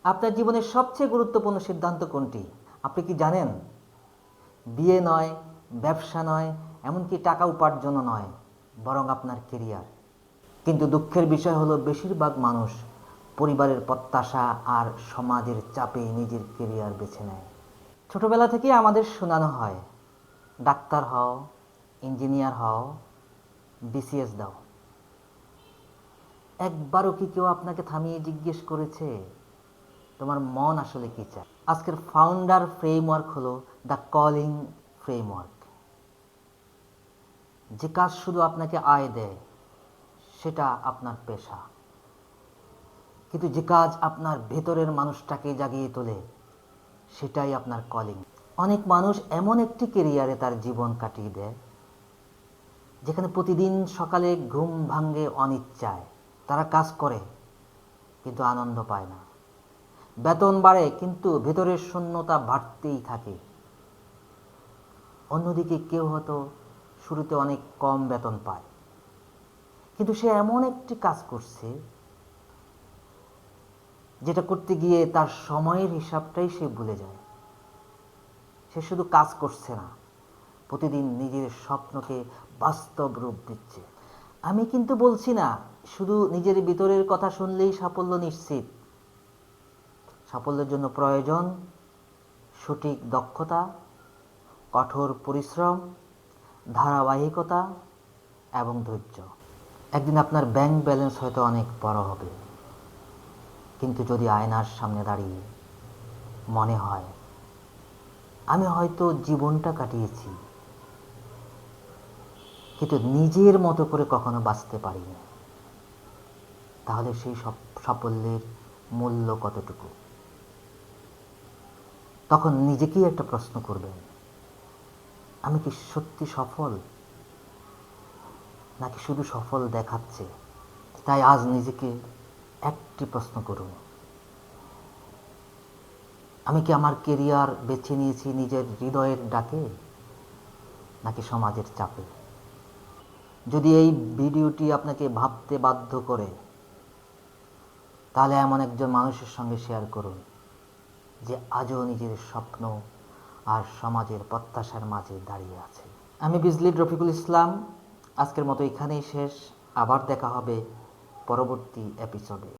আপনার জীবনের সবচেয়ে গুরুত্বপূর্ণ সিদ্ধান্ত কোনটি? আপনি কি জানেন? বিয়ে নয়, ব্যবসা নয়, এমনকি টাকা উপার্জনও নয়, বরং আপনার কেরিয়ার। কিন্তু দুঃখের বিষয় হলো বেশিরভাগ মানুষ পরিবারের প্রত্যাশা আর সমাজের চাপে নিজের কেরিয়ার বেছে নেয়। ছোটবেলা থেকেই আমাদের শোনানো হয়, ডাক্তার হও, ইঞ্জিনিয়ার হও, বিসিএস দাও। একবারও কি কেউ আপনাকে থামিয়ে জিজ্ঞেস করেছে তোমার মন আসলে কী চায়? আজকের ফাউন্ডার ফ্রেমওয়ার্ক হলো দ্য কলিং ফ্রেমওয়ার্ক। যে কাজ শুধু আপনাকে আয় দেয় সেটা আপনার পেশা, কিন্তু যে কাজ আপনার ভেতরের মানুষটাকে জাগিয়ে তোলে সেটাই আপনার কলিং। অনেক মানুষ এমন একটি কেরিয়ারে তার জীবন কাটিয়ে দেয় যেখানে প্রতিদিন সকালে ঘুম ভাঙে অনিচ্ছায়। তারা কাজ করে কিন্তু আনন্দ পায় না, বেতন বাড়ে কিন্তু ভেতরের শূন্যতা বাড়তেই থাকে। অন্যদিকে কেউ হয়তো শুরুতে অনেক কম বেতন পায়, কিন্তু সে এমন একটি কাজ করছে যেটা করতে গিয়ে তার সময়ের হিসাবটাই সে ভুলে যায়। সে শুধু কাজ করছে না, প্রতিদিন নিজের স্বপ্নকে বাস্তব রূপ দিচ্ছে। আমি কিন্তু বলছি না শুধু নিজের ভিতরের কথা শুনলেই সাফল্য নিশ্চিত। সাফল্যের জন্য প্রয়োজন সঠিক দক্ষতা, কঠোর পরিশ্রম, ধারাবাহিকতা এবং ধৈর্য। একদিন আপনার ব্যাংক ব্যালেন্স হয়তো অনেক বড় হবে, কিন্তু যদি আয়নার সামনে দাঁড়িয়ে মনে হয় আমি হয়তো জীবনটা কাটিয়েছি কিন্তু নিজের মতো করে কখনো বাঁচতে পারিনি, তাহলে সেই সাফল্যের মূল্য কতটুকু? তখন নিজেকেই একটা প্রশ্ন করবেন, আমি কি সত্যি সফল, নাকি শুধু সফল দেখাচ্ছে? তাই আজ নিজেকে একটি প্রশ্ন করুন, আমি কি আমার কেরিয়ার বেছে নিয়েছি নিজের হৃদয়ের ডাকে নাকি সমাজের চাপে? যদি এই ভিডিওটি আপনাকে ভাবতে বাধ্য করে তাহলে এমন একজন মানুষের সঙ্গে শেয়ার করুন যে আজও নিজের স্বপ্ন আর সমাজের প্রত্যাশার মাঝে দাঁড়িয়ে আছে। আমি বিজলির রফিকুল ইসলাম, আজকের মতো এখানেই শেষ। আবার দেখা হবে পরবর্তী এপিসোডে।